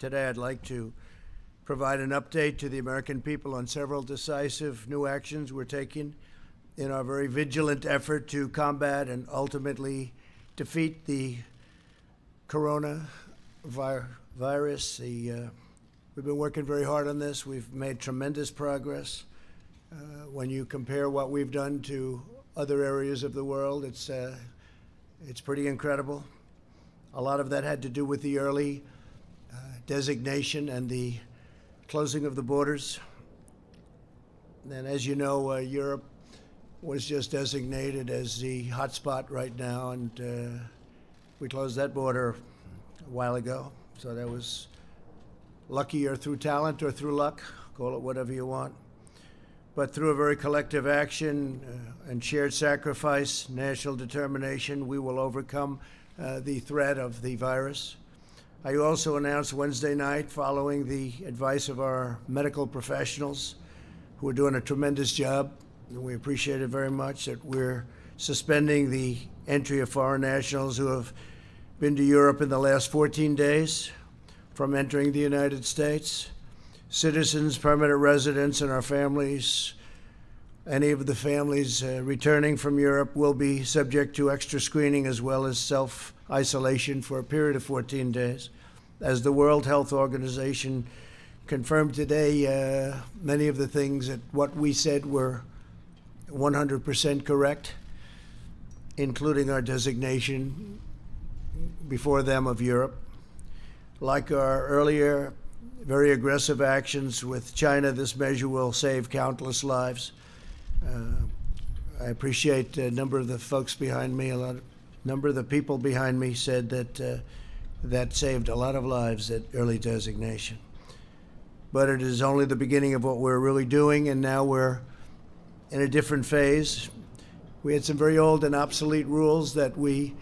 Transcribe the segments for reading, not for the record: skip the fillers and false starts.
Today, I'd like to provide an update to the American people on several decisive new actions we're taking in our very vigilant effort to combat and ultimately defeat the coronavirus. We've been working very hard on this. We've made tremendous progress. When you compare what we've done to other areas of the world, it's pretty incredible. A lot of that had to do with the early designation and the closing of the borders. And as you know, Europe was just designated as the hotspot right now, and we closed that border a while ago. So that was lucky, or through talent or through luck, call it whatever you want. But through a very collective action and shared sacrifice, national determination, we will overcome the threat of the virus. I also announced Wednesday night, following the advice of our medical professionals, who are doing a tremendous job, and we appreciate it very much, that we're suspending the entry of foreign nationals who have been to Europe in the last 14 days from entering the United States. Citizens, permanent residents, and our families, any of the families returning from Europe, will be subject to extra screening as well as self-isolation for a period of 14 days. As the World Health Organization confirmed today, many of the things that what we said were 100% correct, including our designation before them of Europe. Like our earlier very aggressive actions with China, this measure will save countless lives. I appreciate a number of the folks behind me, number of the people behind me said that that saved a lot of lives at early designation. But it is only the beginning of what we're really doing, and now we're in a different phase. We had some very old and obsolete rules that we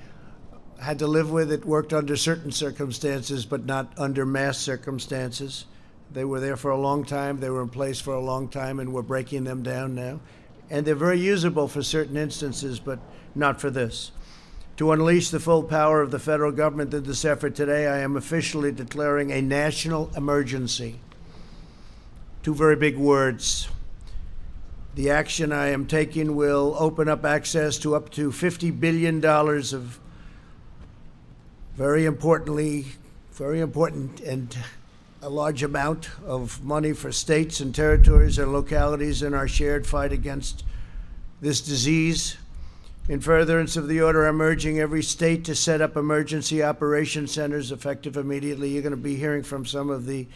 had to live with. It worked under certain circumstances, but not under mass circumstances. They were there for a long time, they were in place for a long time, and we're breaking them down now. And they're very usable for certain instances, but not for this. To unleash the full power of the federal government in this effort today, I am officially declaring a national emergency. Two very big words. The action I am taking will open up access to up to $50 billion of very important and a large amount of money for states and territories and localities in our shared fight against this disease. In furtherance of the order, I'm urging every state to set up emergency operation centers effective immediately. You're going to be hearing from some of the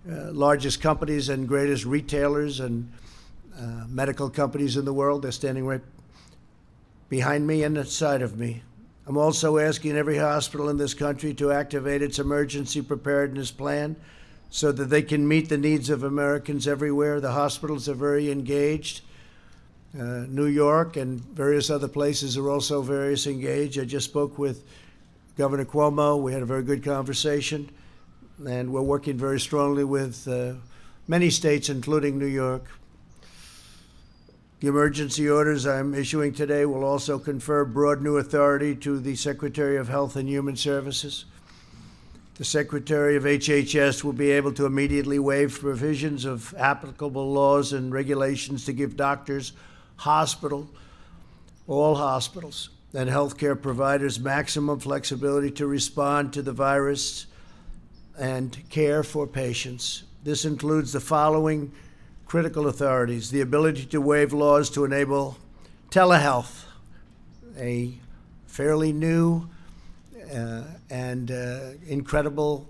largest companies and greatest retailers and medical companies in the world. They're standing right behind me and side of me. I'm also asking every hospital in this country to activate its emergency preparedness plan so that they can meet the needs of Americans everywhere. The hospitals are very engaged. New York and various other places are also very engaged. I just spoke with Governor Cuomo. We had a very good conversation, and we're working very strongly with many states, including New York. The emergency orders I'm issuing today will also confer broad new authority to the Secretary of Health and Human Services. The Secretary of HHS will be able to immediately waive provisions of applicable laws and regulations to give doctors, all hospitals, and healthcare providers maximum flexibility to respond to the virus and care for patients. This includes the following critical authorities: the ability to waive laws to enable telehealth, a fairly new and incredible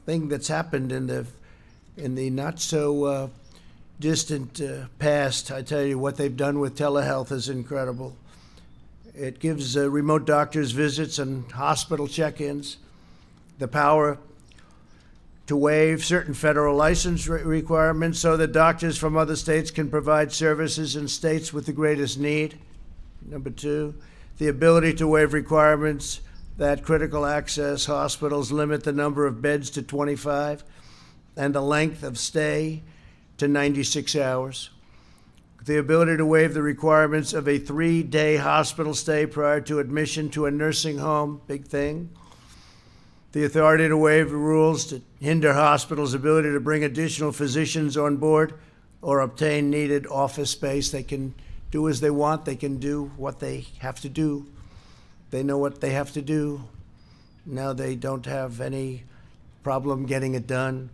thing that's happened in the not so distant past. I tell you, what they've done with telehealth is incredible. It gives remote doctors visits and hospital check-ins, the power to waive certain federal license requirements so that doctors from other states can provide services in states with the greatest need. Number two, the ability to waive requirements that critical access hospitals limit the number of beds to 25 and the length of stay to 96 hours. The ability to waive the requirements of a 3-day hospital stay prior to admission to a nursing home, big thing. the authority to waive rules to hinder hospitals' ability to bring additional physicians on board or obtain needed office space. They can do as they want. They can do what they have to do. They know what they have to do. Now they don't have any problem getting it done.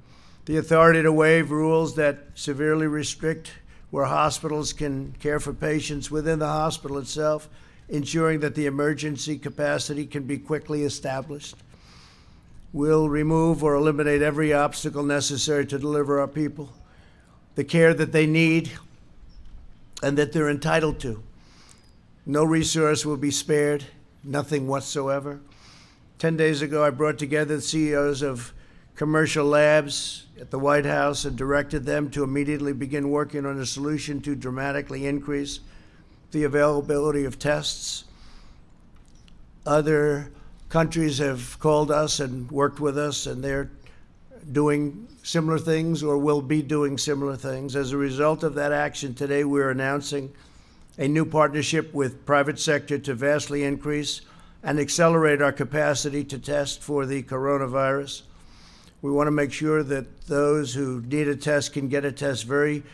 The authority to waive rules that severely restrict where hospitals can care for patients within the hospital itself, ensuring that the emergency capacity can be quickly established. We'll remove or eliminate every obstacle necessary to deliver our people the care that they need and that they're entitled to. No resource will be spared, nothing whatsoever. 10 days ago, I brought together the CEOs of commercial labs at the White House and directed them to immediately begin working on a solution to dramatically increase the availability of tests. Other countries have called us and worked with us, and they're doing similar things or will be doing similar things. As a result of that action today, we're announcing a new partnership with private sector to vastly increase and accelerate our capacity to test for the coronavirus. We want to make sure that those who need a test can get a test very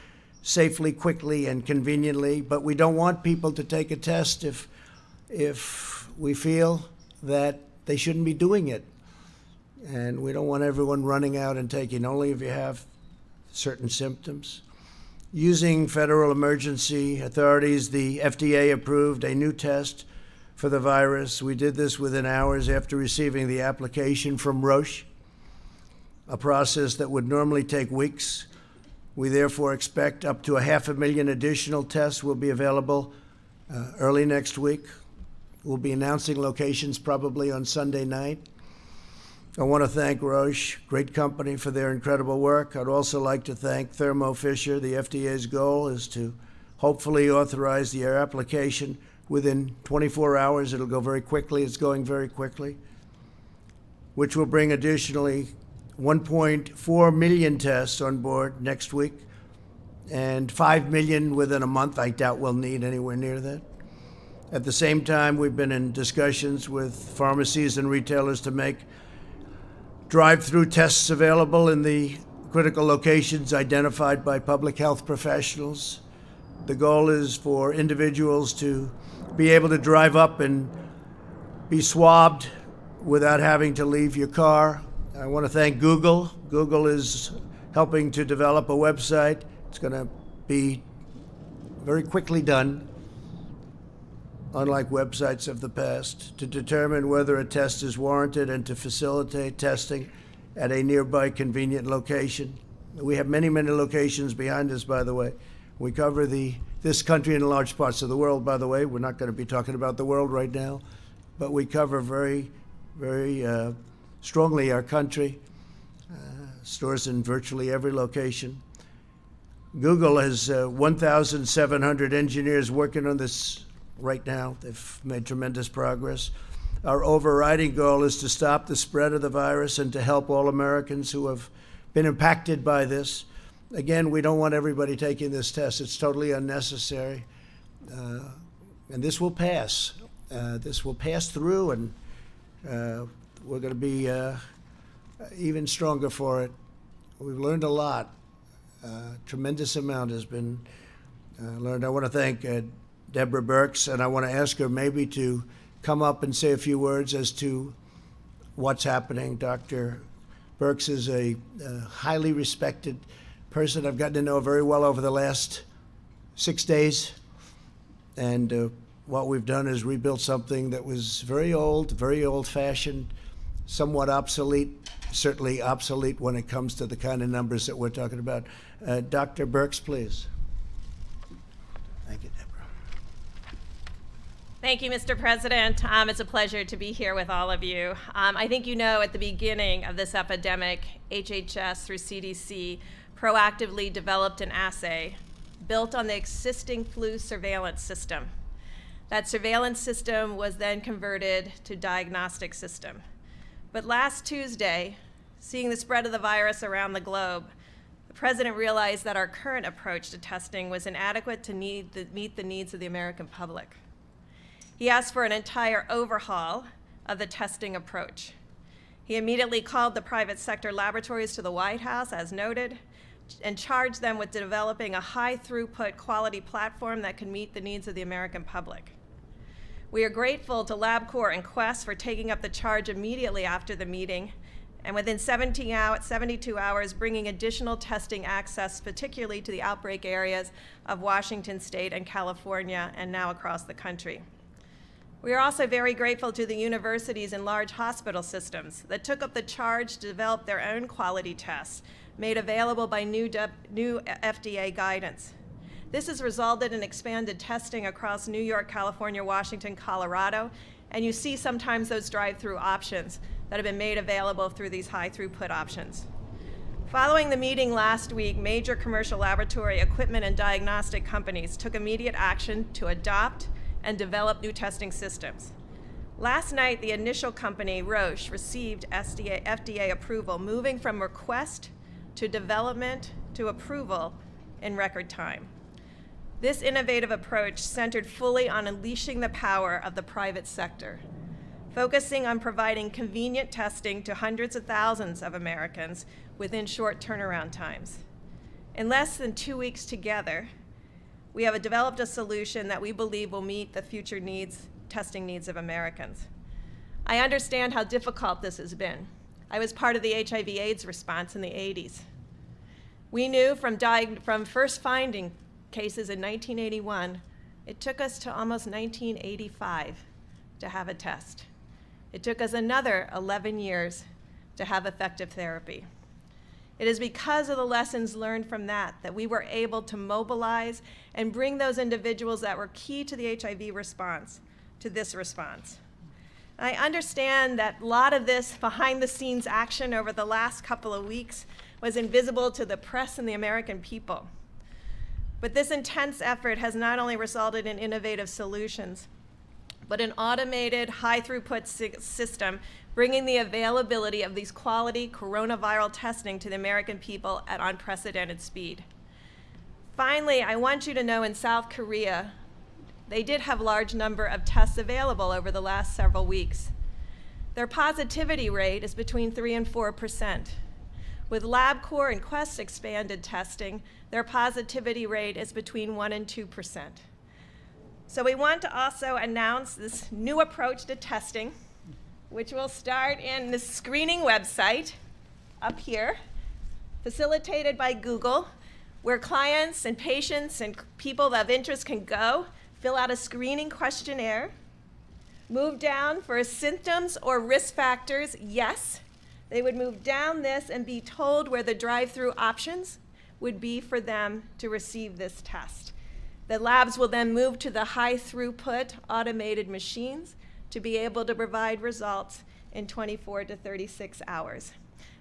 safely, quickly, and conveniently, but we don't want people to take a test if we feel that they shouldn't be doing it. And we don't want everyone running out and taking, only if you have certain symptoms. Using federal emergency authorities, the FDA approved a new test for the virus. We did this within hours after receiving the application from Roche, a process that would normally take weeks. We therefore expect up to 500,000 additional tests will be available early next week. We'll be announcing locations probably on Sunday night. I want to thank Roche, great company, for their incredible work. I'd also like to thank Thermo Fisher. The FDA's goal is to hopefully authorize the application within 24 hours. It'll go very quickly. It's going very quickly, which will bring additionally 1.4 million tests on board next week and 5 million within a month. I doubt we'll need anywhere near that. At the same time, we've been in discussions with pharmacies and retailers to make drive-through tests available in the critical locations identified by public health professionals. The goal is for individuals to be able to drive up and be swabbed without having to leave your car. I want to thank Google. Google is helping to develop a website. It's going to be very quickly done, unlike websites of the past, to determine whether a test is warranted and to facilitate testing at a nearby convenient location. We have many, many locations behind us, by the way. We cover this country and large parts of the world, by the way. We're not going to be talking about the world right now, but we cover very, very strongly our country, stores in virtually every location. Google has 1,700 engineers working on this right now. They've made tremendous progress. Our overriding goal is to stop the spread of the virus and to help all Americans who have been impacted by this. Again, we don't want everybody taking this test. It's totally unnecessary. And this will pass. This will pass through, and we're going to be even stronger for it. We've learned a lot. Tremendous amount has been learned. I want to thank Deborah Birx, and I want to ask her maybe to come up and say a few words as to what's happening. Dr. Birx is a highly respected person I've gotten to know very well over the last 6 days. And what we've done is rebuilt something that was very old-fashioned, somewhat obsolete, certainly obsolete when it comes to the kind of numbers that we're talking about. Dr. Birx, please. Thank you, Deborah. Thank you, Mr. President. It's a pleasure to be here with all of you. I think you know at the beginning of this epidemic, HHS through CDC proactively developed an assay built on the existing flu surveillance system. That surveillance system was then converted to diagnostic system. But last Tuesday, seeing the spread of the virus around the globe, the President realized that our current approach to testing was inadequate to meet the needs of the American public. He asked for an entire overhaul of the testing approach. He immediately called the private sector laboratories to the White House, as noted, and charged them with developing a high-throughput quality platform that could meet the needs of the American public. We are grateful to LabCorp and Quest for taking up the charge immediately after the meeting, and within 72 hours, bringing additional testing access, particularly to the outbreak areas of Washington State and California, and now across the country. We are also very grateful to the universities and large hospital systems that took up the charge to develop their own quality tests, made available by new FDA guidance. This has resulted in expanded testing across New York, California, Washington, Colorado, and you see sometimes those drive-through options that have been made available through these high-throughput options. Following the meeting last week, major commercial laboratory equipment and diagnostic companies took immediate action to adopt and develop new testing systems. Last night, the initial company, Roche, received FDA approval, moving from request to development to approval in record time. This innovative approach centered fully on unleashing the power of the private sector, focusing on providing convenient testing to hundreds of thousands of Americans within short turnaround times. In less than 2 weeks together, we have developed a solution that we believe will meet the future testing needs of Americans. I understand how difficult this has been. I was part of the HIV/AIDS response in the 80s. We knew from first finding cases in 1981, it took us to almost 1985 to have a test. It took us another 11 years to have effective therapy. It is because of the lessons learned from that we were able to mobilize and bring those individuals that were key to the HIV response to this response. I understand that a lot of this behind-the-scenes action over the last couple of weeks was invisible to the press and the American people. But this intense effort has not only resulted in innovative solutions, but an automated, high-throughput system bringing the availability of these quality coronavirus testing to the American people at unprecedented speed. Finally, I want you to know in South Korea, they did have a large number of tests available over the last several weeks. Their positivity rate is between 3% and 4%. With LabCorp and Quest expanded testing, their positivity rate is between 1% and 2%. So we want to also announce this new approach to testing, which will start in the screening website up here, facilitated by Google, where clients and patients and people of interest can go, fill out a screening questionnaire, move down for symptoms or risk factors, yes. They would move down this and be told where the drive-through options would be for them to receive this test. The labs will then move to the high-throughput automated machines to be able to provide results in 24 to 36 hours.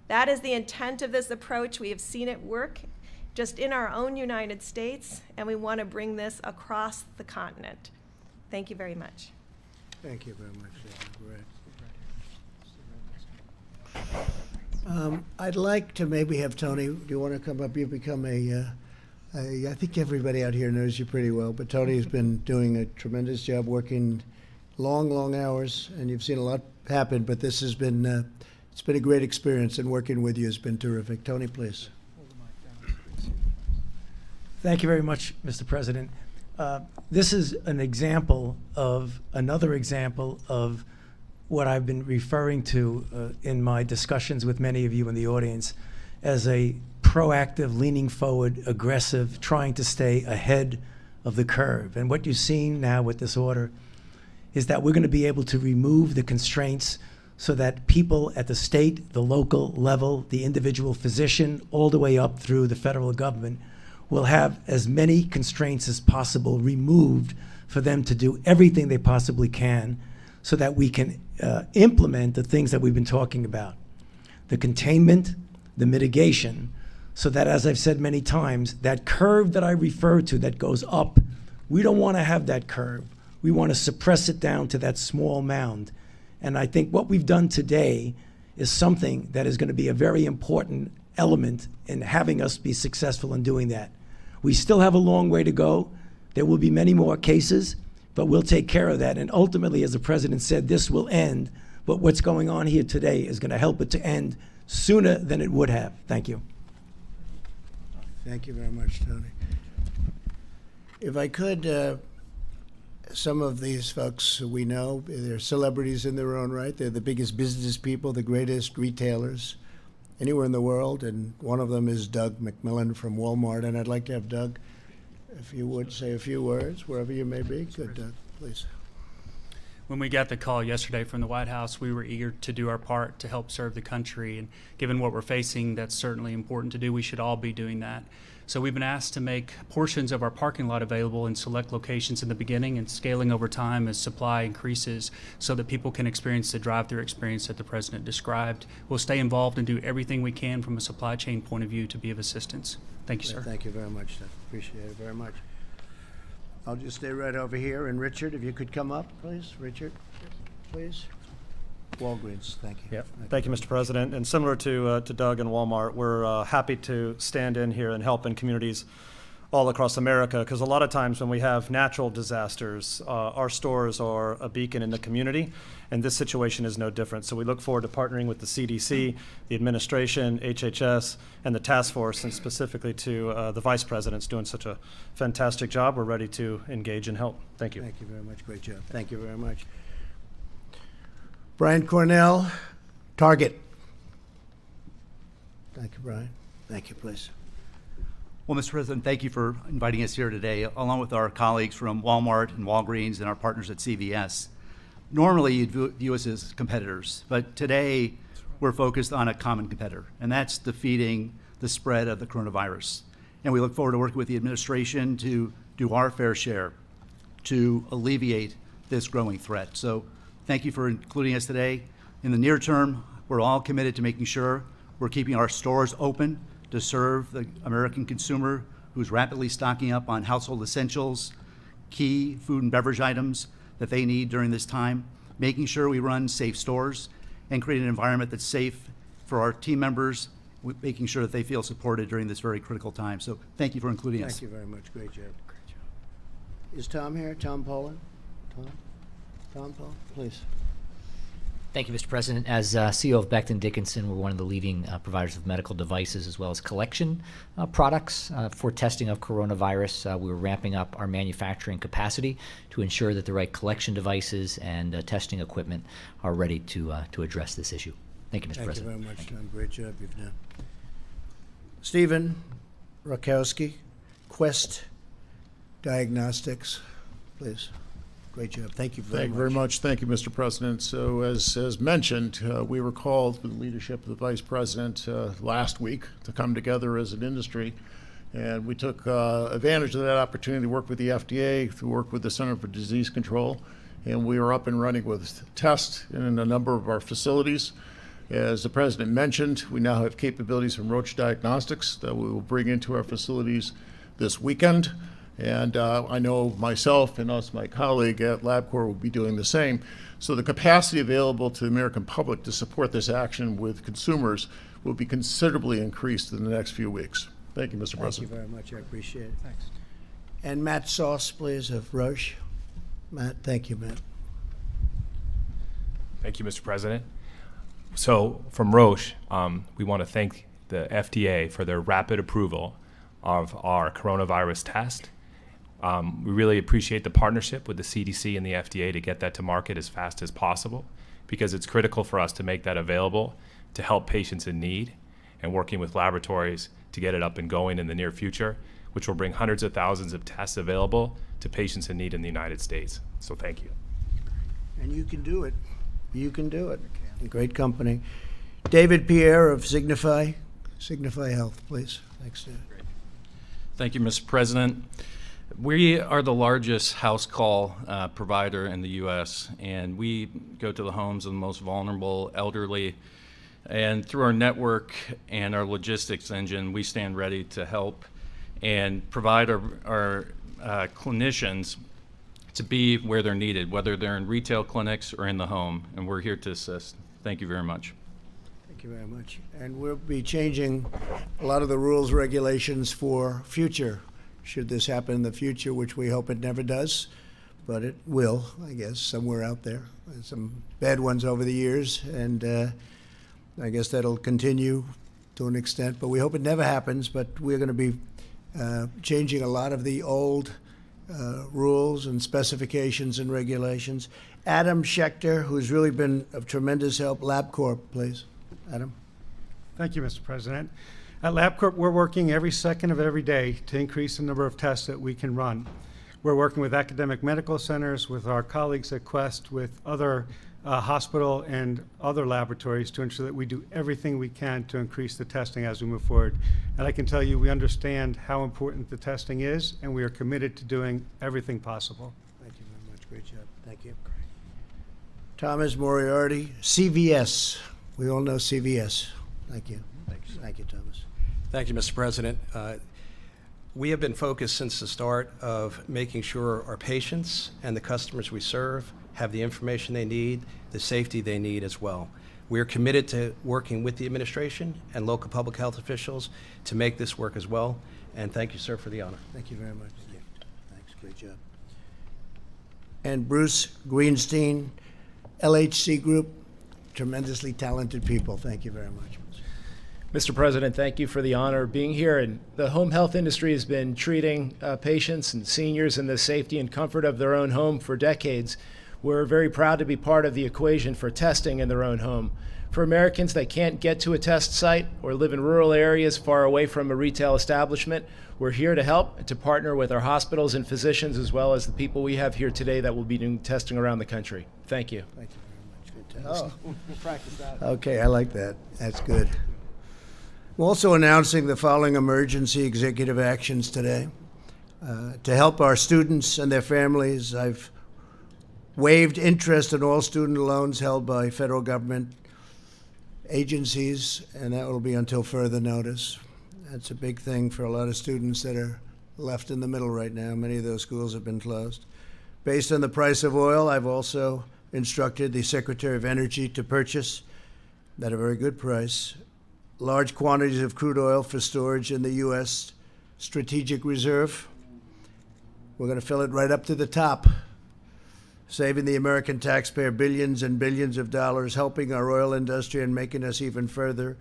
That is the intent of this approach. We have seen it work just in our own United States, and we want to bring this across the continent. Thank you very much. Thank you very much, Greg. I'd like to maybe have Tony, do you want to come up? You've become I think everybody out here knows you pretty well, but Tony has been doing a tremendous job working long hours, and you've seen a lot happen, but this has been, it's been a great experience, and working with you has been terrific. Tony, please. Thank you very much, Mr. President. This is an example of, another example of what I've been referring to in my discussions with many of you in the audience as a proactive, leaning forward, aggressive, trying to stay ahead of the curve. And what you've seen now with this order is that we're going to be able to remove the constraints so that people at the state, the local level, the individual physician, all the way up through the federal government will have as many constraints as possible removed for them to do everything they possibly can so that we can implement the things that we've been talking about. The containment, the mitigation, so that, as I've said many times, that curve that I refer to that goes up, we don't want to have that curve. We want to suppress it down to that small mound. And I think what we've done today is something that is going to be a very important element in having us be successful in doing that. We still have a long way to go. There will be many more cases, but we'll take care of that. And ultimately, as the president said, this will end But what's going on here today is going to help it to end sooner than it would have. Thank you. Thank you very much, Tony. If I could, some of these folks we know, they're celebrities in their own right. They're the biggest business people, the greatest retailers anywhere in the world, and one of them is Doug McMillan from Walmart, and I'd like to have Doug, if you would, say a few words, wherever you may be. Good, Doug, please. When we got the call yesterday from the White House, we were eager to do our part to help serve the country. And given what we're facing, that's certainly important to do. We should all be doing that. So we've been asked to make portions of our parking lot available in select locations in the beginning and scaling over time as supply increases so that people can experience the drive-through experience that the President described. We'll stay involved and do everything we can from a supply chain point of view to be of assistance. Thank you, sir. Thank you very much, Doug. Appreciate it very much. I'll just stay right over here. And Richard, if you could come up, please. Richard, please. Walgreens, thank you. Yep. Thank you, Mr. President. And similar to Doug and Walmart, we're happy to stand in here and help in communities all across America, because a lot of times when we have natural disasters, our stores are a beacon in the community, and this situation is no different. So we look forward to partnering with the CDC, the administration, HHS, and the task force, and specifically to the Vice President's doing such a fantastic job. We're ready to engage and help. Thank you. Thank you very much. Great job. Thank you very much. Brian Cornell, Target. Thank you, Brian. Thank you, please. Well, Mr. President, thank you for inviting us here today, along with our colleagues from Walmart and Walgreens and our partners at CVS. Normally, you'd view us as competitors, but today we're focused on a common competitor, and that's defeating the spread of the coronavirus. And we look forward to working with the administration to do our fair share to alleviate this growing threat. So thank you for including us today. In the near term, we're all committed to making sure we're keeping our stores open to serve the American consumer who's rapidly stocking up on household essentials, key food and beverage items that they need during this time, making sure we run safe stores and create an environment that's safe for our team members, making sure that they feel supported during this very critical time. So thank you for including us. Thank you very much. Great job. Is Tom here? Tom Poland? Tom Paul, please. Thank you, Mr. President. As CEO of Becton Dickinson, we're one of the leading providers of medical devices as well as collection products for testing of coronavirus. We're ramping up our manufacturing capacity to ensure that the right collection devices and testing equipment are ready to address this issue. Thank you, Mr. President. Thank you very much, Tom. Great job you've done. Stephen Rakowski, Quest Diagnostics, please. Great job. Thank you very much. Thank you very much. Thank you, Mr. President. So as mentioned, we were called with the leadership of the Vice President last week to come together as an industry. And we took advantage of that opportunity to work with the FDA, to work with the Center for Disease Control. And we are up and running with tests in a number of our facilities. As the President mentioned, we now have capabilities from Roche Diagnostics that we will bring into our facilities this weekend. And I know myself and my colleague at LabCorp will be doing the same. So the capacity available to the American public to support this action with consumers will be considerably increased in the next few weeks. Thank you, Mr. President. Thank you very much. I appreciate it. Thanks. And Matt Sauce, please, of Roche. Matt, thank you, Matt. Thank you, Mr. President. So from Roche, we want to thank the FDA for their rapid approval of our coronavirus test. We really appreciate the partnership with the CDC and the FDA to get that to market as fast as possible, because it's critical for us to make that available to help patients in need, and working with laboratories to get it up and going in the near future, which will bring hundreds of thousands of tests available to patients in need in the United States. So thank you. And you can do it. You can do it. Great company. David Pierre of Signify Health, please. Thanks, David. Thank you, Mr. President. We are the largest house call provider in the U.S., and we go to the homes of the most vulnerable elderly. And through our network and our logistics engine, we stand ready to help and provide our clinicians to be where they're needed, whether they're in retail clinics or in the home, and we're here to assist. Thank you very much. Thank you very much. And we'll be changing a lot of the rules, regulations for future, should this happen in the future, which we hope it never does. but it will, I guess, somewhere out there. There's some bad ones over the years, and I guess that'll continue to an extent, but we hope it never happens. But we're going to be changing a lot of the old rules and specifications and regulations. Adam Schechter, who's really been of tremendous help. LabCorp, please. Adam. Thank you, Mr. President. At LabCorp, we're working every second of every day to increase the number of tests that we can run. We're working with academic medical centers, with our colleagues at Quest, with other hospital and other laboratories to ensure that we do everything we can to increase the testing as we move forward. And I can tell you, we understand how important the testing is, and we are committed to doing everything possible. Thank you very much. Great job. Thank you. Thomas Moriarty, CVS. We all know CVS. Thank you. Thank you, Thomas. Thank you, Mr. President. We have been focused since the start of making sure our patients and the customers we serve have the information they need, the safety they need as well. We are committed to working with the administration and local public health officials to make this work as well. And thank you, sir, for the honor. Thank you very much. Thanks. Great job. And Bruce Greenstein, LHC Group, tremendously talented people. Thank you very much. Mr. President, thank you for the honor of being here. And the home health industry has been treating patients and seniors in the safety and comfort of their own home for decades. We're very proud to be part of the equation for testing in their own home. For Americans that can't get to a test site or live in rural areas far away from a retail establishment, we're here to help and to partner with our hospitals and physicians, as well as the people we have here today that will be doing testing around the country. Thank you. Thank you very much. Fantastic. We'll practice that. Okay, I like that. That's good. We're also announcing the following emergency executive actions today. To help our students and their families, I've waived interest on all student loans held by federal government agencies, and that will be until further notice. That's a big thing for a lot of students that are left in the middle right now. Many of those schools have been closed. Based on the price of oil, I've also instructed the Secretary of Energy to purchase, at a very good price, large quantities of crude oil for storage in the U.S. Strategic Reserve. We're going to fill it right up to the top, saving the American taxpayer billions and billions of dollars, helping our oil industry and making us even further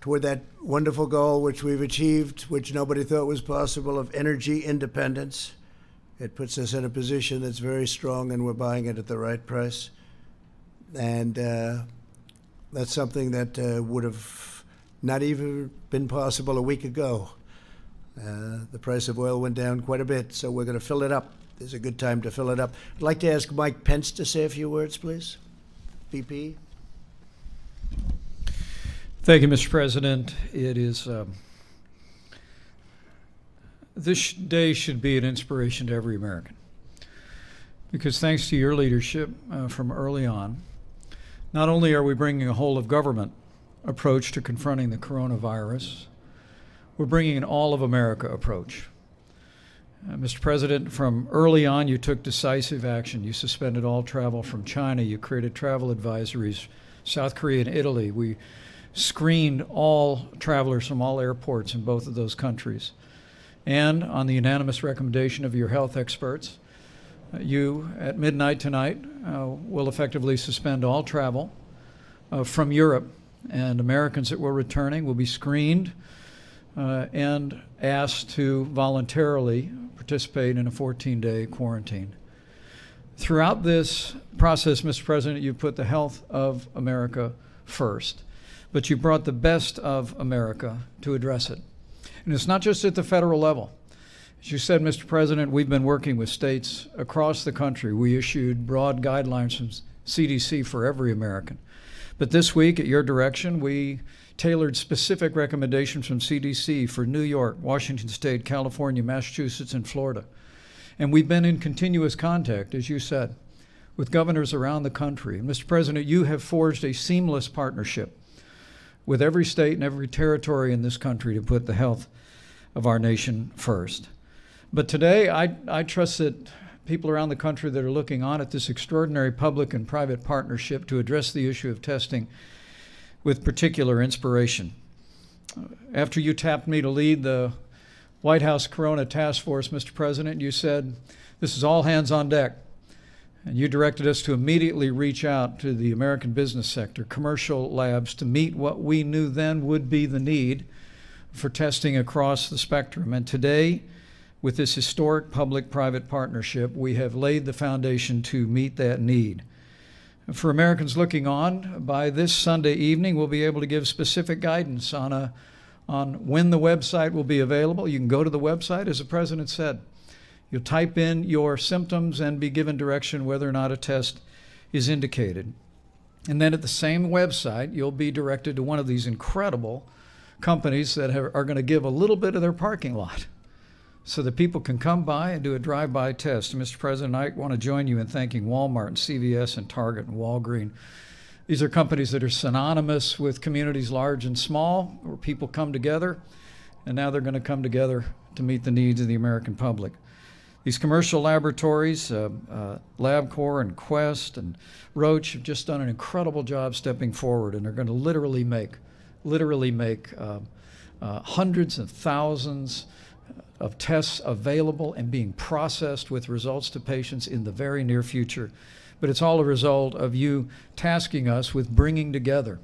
toward that wonderful goal which we've achieved, which nobody thought was possible, of energy independence. It puts us in a position that's very strong, and we're buying it at the right price. And that's something that would have not even been possible a week ago. The price of oil went down quite a bit, so we're going to fill it up. There's a good time to fill it up. I'd like to ask Mike Pence to say a few words, please. VP. Thank you, Mr. President. It is this day should be an inspiration to every American, because thanks to your leadership from early on, not only are we bringing a whole of government approach to confronting the coronavirus, we're bringing an all of America approach. Mr. President, from early on, you took decisive action. You suspended all travel from China. You created travel advisories, South Korea and Italy. We screened all travelers from all airports in both of those countries. And on the unanimous recommendation of your health experts, you, at midnight tonight, will effectively suspend all travel from Europe, and Americans that were returning will be screened and asked to voluntarily participate in a 14-day quarantine. Throughout this process, Mr. President, you put the health of America first, but you brought the best of America to address it. And it's not just at the federal level. As you said, Mr. President, we've been working with states across the country. We issued broad guidelines from CDC for every American. But this week, at your direction, we tailored specific recommendations from CDC for New York, Washington State, California, Massachusetts, and Florida. And we've been in continuous contact, as you said, with governors around the country. And Mr. President, you have forged a seamless partnership with every state and every territory in this country to put the health of our nation first. But today, I trust that people around the country that are looking on at this extraordinary public and private partnership to address the issue of testing with particular inspiration. After you tapped me to lead the White House Corona Task Force, Mr. President, you said this is all hands on deck. And you directed us to immediately reach out to the American business sector, commercial labs, to meet what we knew then would be the need for testing across the spectrum. And today, with this historic public-private partnership, we have laid the foundation to meet that need. For Americans looking on, by this Sunday evening, we'll be able to give specific guidance on when the website will be available. You can go to the website, as the President said. You'll type in your symptoms and be given direction whether or not a test is indicated. And then at the same website, you'll be directed to one of these incredible companies that are going to give a little bit of their parking lot so that people can come by and do a drive-by test. And Mr. President, I want to join you in thanking Walmart and CVS and Target and Walgreens. These are companies that are synonymous with communities large and small, where people come together, and now they're going to come together to meet the needs of the American public. These commercial laboratories, LabCorp and Quest and Roche, have just done an incredible job stepping forward, and are going to literally make hundreds of thousands of tests available and being processed with results to patients in the very near future. But it's all a result of you tasking us with bringing together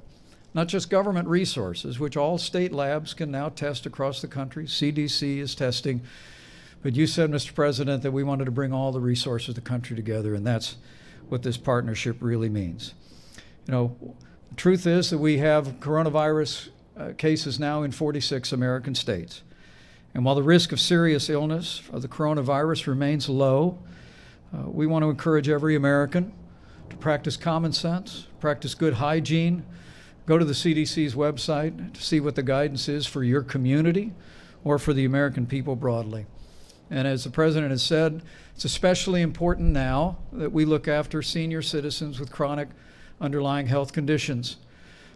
not just government resources, which all state labs can now test across the country. CDC is testing. But you said, Mr. President, that we wanted to bring all the resources of the country together, and that's what this partnership really means. You know, the truth is that we have coronavirus cases now in 46 American states. And while the risk of serious illness of the coronavirus remains low, we want to encourage every American to practice common sense, practice good hygiene, go to the CDC's website to see what the guidance is for your community or for the American people broadly. And as the President has said, it's especially important now that we look after senior citizens with chronic underlying health conditions.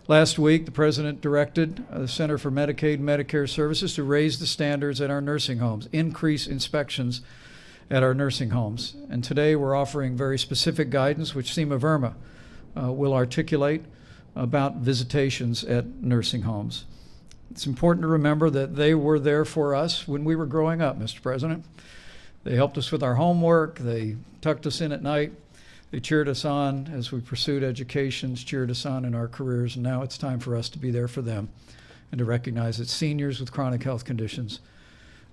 Last week, the President directed the Center for Medicaid and Medicare Services to raise the standards at our nursing homes, increase inspections at our nursing homes. And today we're offering very specific guidance, which Seema Verma will articulate about visitations at nursing homes. It's important to remember that they were there for us when we were growing up, Mr. President. They helped us with our homework. They tucked us in at night. They cheered us on as we pursued education, cheered us on in our careers, and now it's time for us to be there for them and to recognize that seniors with chronic health conditions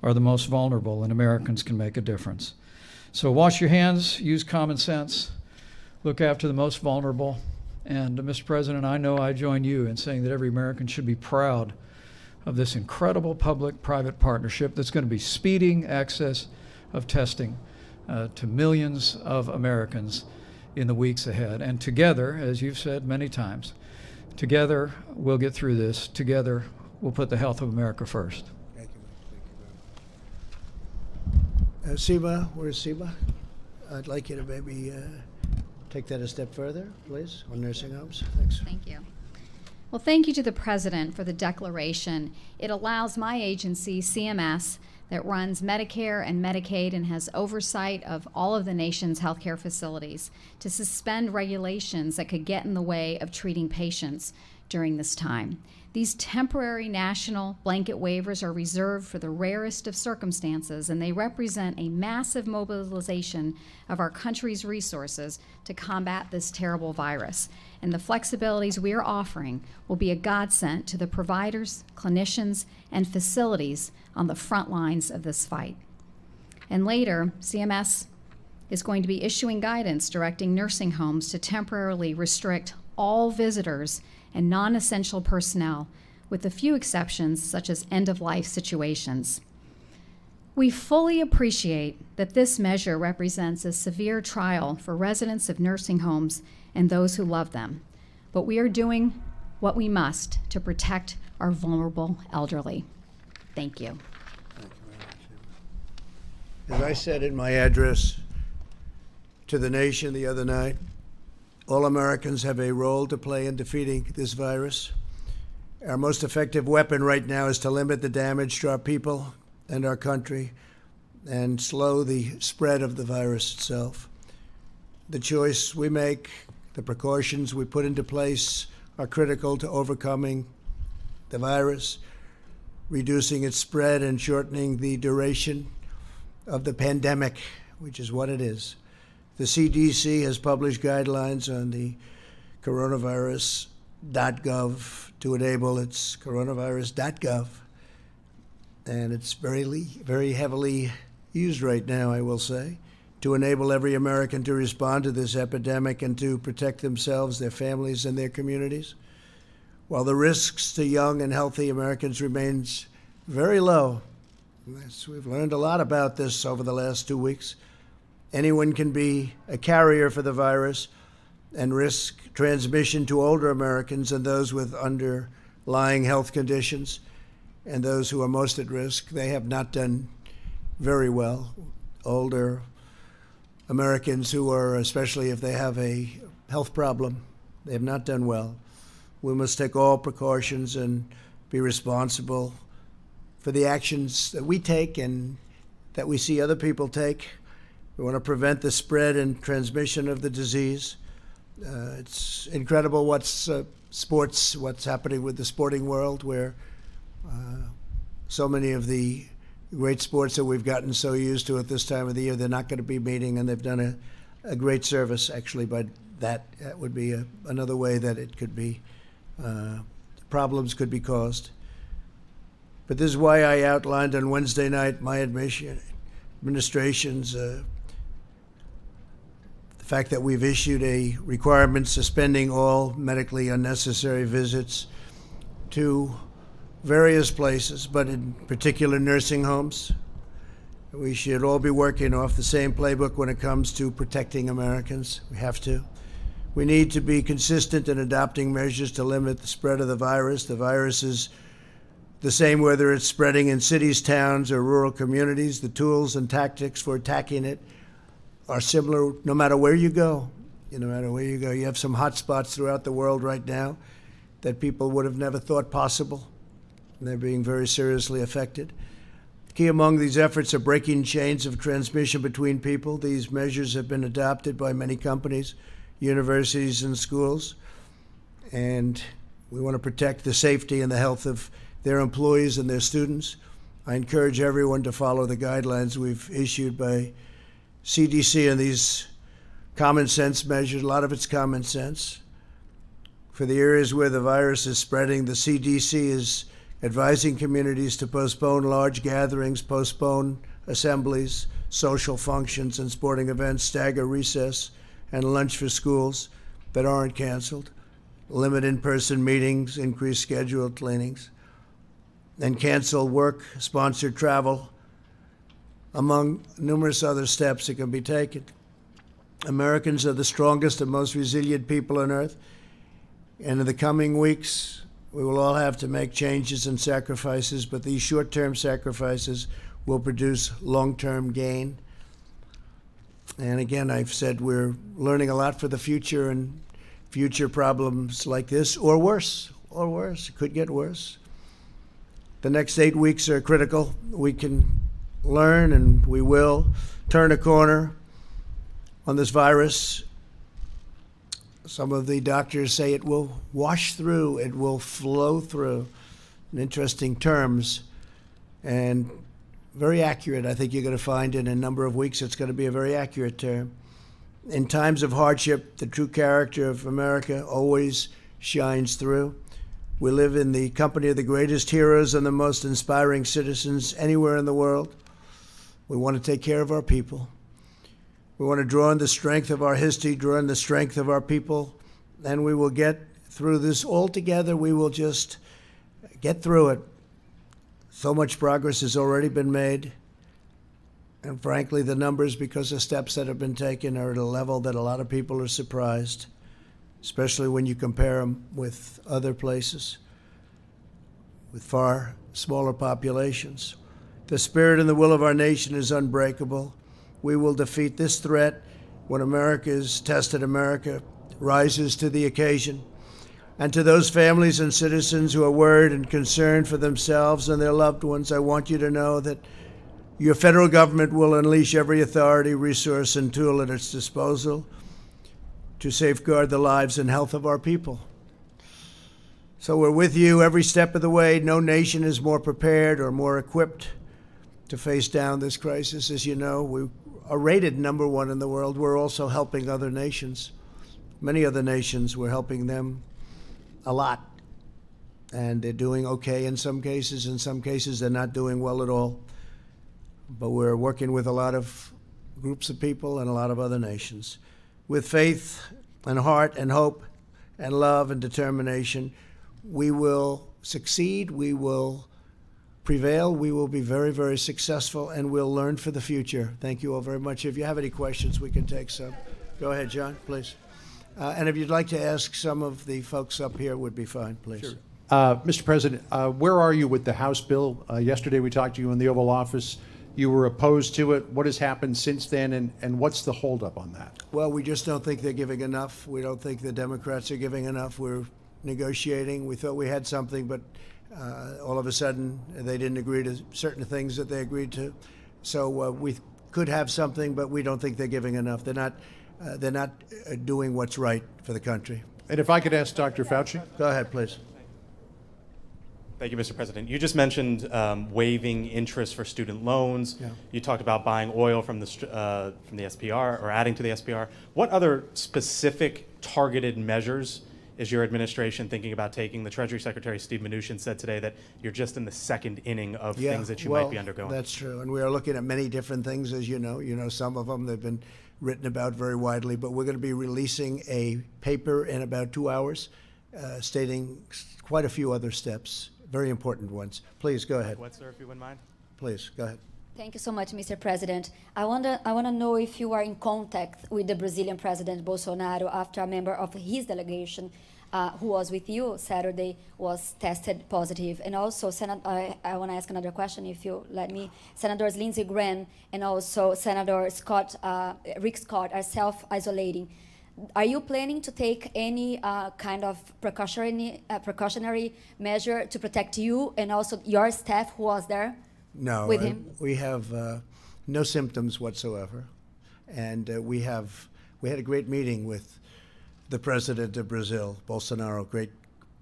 are the most vulnerable, and Americans can make a difference. So wash your hands, use common sense, look after the most vulnerable. And Mr. President, I know I join you in saying that every American should be proud of this incredible public-private partnership that's going to be speeding access of testing to millions of Americans in the weeks ahead. And together, as you've said many times, together we'll get through this. Together we'll put the health of America first. Thank you. Seema, where's Seema? I'd like you to maybe take that a step further, please, on nursing homes. Thanks. Thank you. Well, thank you to the President for the declaration. It allows my agency, CMS, that runs Medicare and Medicaid and has oversight of all of the nation's healthcare facilities, to suspend regulations that could get in the way of treating patients during this time. These temporary national blanket waivers are reserved for the rarest of circumstances, and they represent a massive mobilization of our country's resources to combat this terrible virus. And the flexibilities we are offering will be a godsend to the providers, clinicians, and facilities on the front lines of this fight. And later, CMS is going to be issuing guidance directing nursing homes to temporarily restrict all visitors and non-essential personnel, with a few exceptions such as end-of-life situations. We fully appreciate that this measure represents a severe trial for residents of nursing homes and those who love them, but we are doing what we must to protect our vulnerable elderly. Thank you. As I said in my address to the nation the other night, all Americans have a role to play in defeating this virus. Our most effective weapon right now is to limit the damage to our people and our country and slow the spread of the virus itself. The choice we make, the precautions we put into place are critical to overcoming the virus. reducing its spread and shortening the duration of the pandemic, which is what it is. The CDC has published guidelines on the coronavirus.gov to enable its coronavirus.gov. And it's very heavily used right now, I will say, to enable every American to respond to this epidemic and to protect themselves, their families, and their communities. While the risks to young and healthy Americans remains very low, we've learned a lot about this over the last 2 weeks. Anyone can be a carrier for the virus and risk transmission to older Americans and those with underlying health conditions and those who are most at risk. They have not done very well. Older Americans who are, especially if they have a health problem, they have not done well. We must take all precautions and be responsible for the actions that we take and that we see other people take. We want to prevent the spread and transmission of the disease. It's incredible what's happening with the sporting world, where so many of the great sports that we've gotten so used to at this time of the year, they're not going to be meeting, and they've done a great service, actually, by that. That would be another way that it could be, problems could be caused. But this is why I outlined on Wednesday night my administration's the fact that we've issued a requirement suspending all medically unnecessary visits to various places, but in particular nursing homes. We should all be working off the same playbook when it comes to protecting Americans. We have to. We need to be consistent in adopting measures to limit the spread of the virus. The virus is the same whether it's spreading in cities, towns, or rural communities. The tools and tactics for attacking it are similar no matter where you go. No matter where you go. You have some hot spots throughout the world right now that people would have never thought possible. And they're being very seriously affected. Key among these efforts are breaking chains of transmission between people. These measures have been adopted by many companies, universities, and schools. And we want to protect the safety and the health of their employees and their students. I encourage everyone to follow the guidelines we've issued by CDC and these common sense measures. A lot of it's common sense. For the areas where the virus is spreading, the CDC is advising communities to postpone large gatherings, postpone assemblies, social functions, and sporting events, stagger recess and lunch for schools that aren't canceled, limit in-person meetings, increase scheduled cleanings, and cancel work-sponsored travel, among numerous other steps that can be taken. Americans are the strongest and most resilient people on earth, and in the coming weeks, we will all have to make changes and sacrifices, but these short-term sacrifices will produce long-term gain. And again, I've said we're learning a lot for the future, and future problems like this, or worse, it could get worse. The next 8 weeks are critical. We can learn, and we will turn a corner on this virus. Some of the doctors say it will wash through, it will flow through, in interesting terms, and very accurate. I think you're going to find in a number of weeks it's going to be a very accurate term. In times of hardship, the true character of America always shines through. We live in the company of the greatest heroes and the most inspiring citizens anywhere in the world. We want to take care of our people. We want to draw on the strength of our history, draw on the strength of our people, and we will get through this all together. We will just get through it. So much progress has already been made. And frankly, the numbers, because of steps that have been taken, are at a level that a lot of people are surprised, especially when you compare them with other places with far smaller populations. The spirit and the will of our nation is unbreakable. We will defeat this threat when America is tested. America rises to the occasion. And to those families and citizens who are worried and concerned for themselves and their loved ones, I want you to know that your federal government will unleash every authority, resource, and tool at its disposal to safeguard the lives and health of our people. So we're with you every step of the way. No nation is more prepared or more equipped to face down this crisis. As you know, we are rated #1 in the world. We're also helping other nations. Many other nations, we're helping them a lot. And they're doing okay in some cases. In some cases, they're not doing well at all. But we're working with a lot of groups of people and a lot of other nations. With faith and heart and hope and love and determination, we will succeed, we will prevail, we will be very, very successful, and we'll learn for the future. Thank you all very much. If you have any questions, we can take some. Go ahead, John, please. And if you'd like to ask some of the folks up here, would be fine, please. Sure. Mr. President, where are you with the House bill? Yesterday we talked to you in the Oval Office. You were opposed to it. What has happened since then, and what's the holdup on that? Well, we just don't think they're giving enough. We don't think the Democrats are giving enough. We're negotiating. We thought we had something, but all of a sudden they didn't agree to certain things that they agreed to. So we could have something, but we don't think they're giving enough. They're not doing what's right for the country. And if I could ask Dr. Fauci? Go ahead, please. Thank you, Mr. President. You just mentioned waiving interest for student loans. Yeah. You talked about buying oil from the SPR or adding to the SPR. What other specific targeted measures is your administration thinking about taking? The Treasury Secretary, Steve Mnuchin, said today that you're just in the second inning of things that you might be undergoing. That's true. And we are looking at many different things, as you know. You know some of them. They've been written about very widely. But we're going to be releasing a paper in about 2 hours stating quite a few other steps. Very important ones. Please, go ahead. What, sir, if you wouldn't mind? Please, go ahead. Thank you so much, Mr. President. I want to know if you are in contact with the Brazilian President Bolsonaro after a member of his delegation who was with you Saturday was tested positive. And also, I want to ask another question, if you let me. Senators Lindsey Graham and also Senator Rick Scott are self-isolating. Are you planning to take any kind of precautionary measure to protect you and also your staff who was there with him? We have no symptoms whatsoever. And we had a great meeting with the president of Brazil, Bolsonaro, great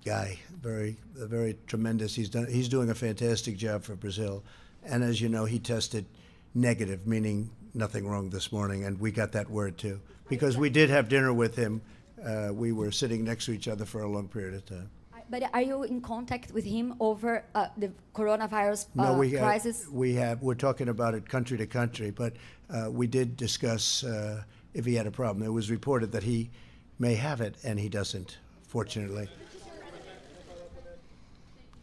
guy, very tremendous. He's doing a fantastic job for Brazil. And as you know, he tested negative, meaning nothing wrong this morning, and we got that word too. Because we did have dinner with him. We were sitting next to each other for a long period of time. But are you in contact with him over the coronavirus crisis? We're talking about it country to country, but we did discuss if he had a problem. It was reported that he may have it, and he doesn't, fortunately.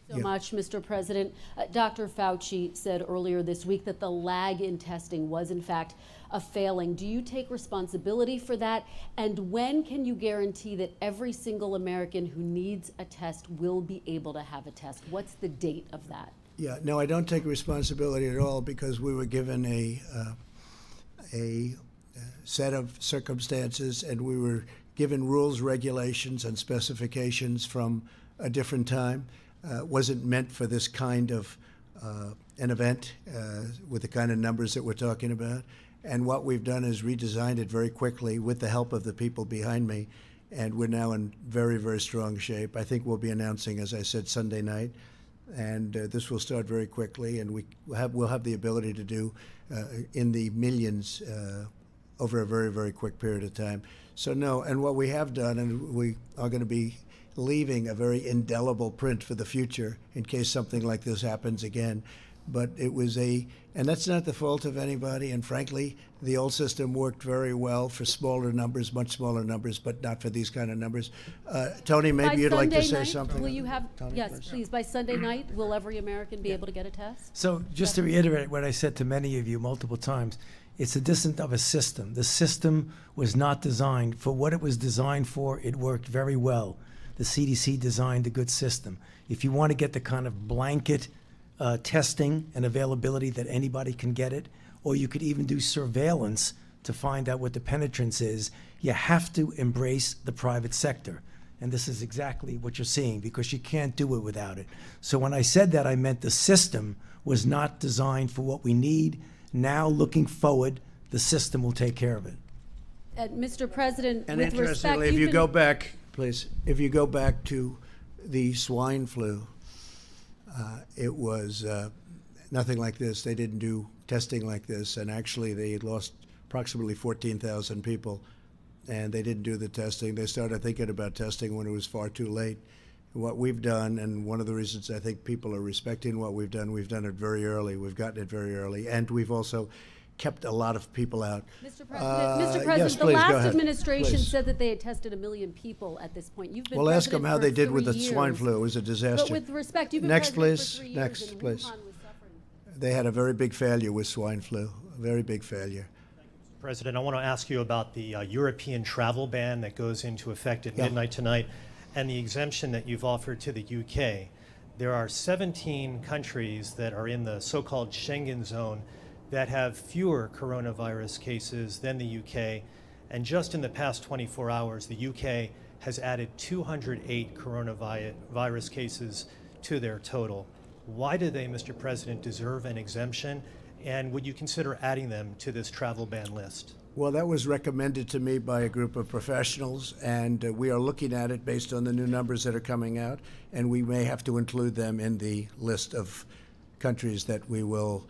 So much, Mr. President. Dr. Fauci said earlier this week that the lag in testing was, in fact, a failing. Do you take responsibility for that? And when can you guarantee that every single American who needs a test will be able to have a test? What's the date of that? Yeah, no, I don't take responsibility at all because we were given a set of circumstances and we were given rules, regulations, and specifications from a different time. Wasn't meant for this kind of an event with the kind of numbers that we're talking about. And what we've done is redesigned it very quickly with the help of the people behind me. And we're now in very, very strong shape. I think we'll be announcing, as I said, Sunday night. And this will start very quickly. And we'll have the ability to do in the millions over a very, very quick period of time. So no, and what we have done, and we are going to be leaving a very indelible print for the future in case something like this happens again. But it was and that's not the fault of anybody. And frankly, the old system worked very well for smaller numbers, much smaller numbers, but not for these kind of numbers. Tony, maybe you'd like to say something. Will you have, Tony, yes, please, by Sunday night, will every American be able to get a test? So just to reiterate what I said to many of you multiple times, it's a dissonance of a system. The system was not designed for what it was designed for. It worked very well. The CDC designed a good system. If you want to get the kind of blanket testing and availability that anybody can get it, or you could even do surveillance to find out what the penetrance is, you have to embrace the private sector. And this is exactly what you're seeing because you can't do it without it. So when I said that, I meant the system was not designed for what we need. Now, looking forward, the system will take care of it. Mr. President, And with respect, interestingly, if you go back, please, if you go back to the swine flu, it was nothing like this. They didn't do testing like this, and actually they lost approximately 14,000 people, and they didn't do the testing. They started thinking about testing when it was far too late. What we've done, and one of the reasons I think people are respecting what we've done it very early. We've gotten it very early, and we've also kept a lot of people out. Mr. President, yes, the please, go last ahead. administration Please. said that they had tested 1 million people at this point. You've been Well, ask them president how for they did with 3 the swine years. flu. It was a disaster. But with respect, you've been Next, president please. for 3 years, Next, and please. Wuhan was suffering. They had a very big failure with swine flu, a very big failure. President, I want to ask you about the European travel ban that goes into effect at midnight tonight and the exemption that you've offered to the UK. There are 17 countries that are in the so-called Schengen zone that have fewer coronavirus cases than the UK. And just in the past 24 hours, the UK has added 208 coronavirus cases to their total. Why do they, Mr. President, deserve an exemption? And would you consider adding them to this travel ban list? Well, that was recommended to me by a group of professionals, and we are looking at it based on the new numbers that are coming out, and we may have to include them in the list of countries that we will,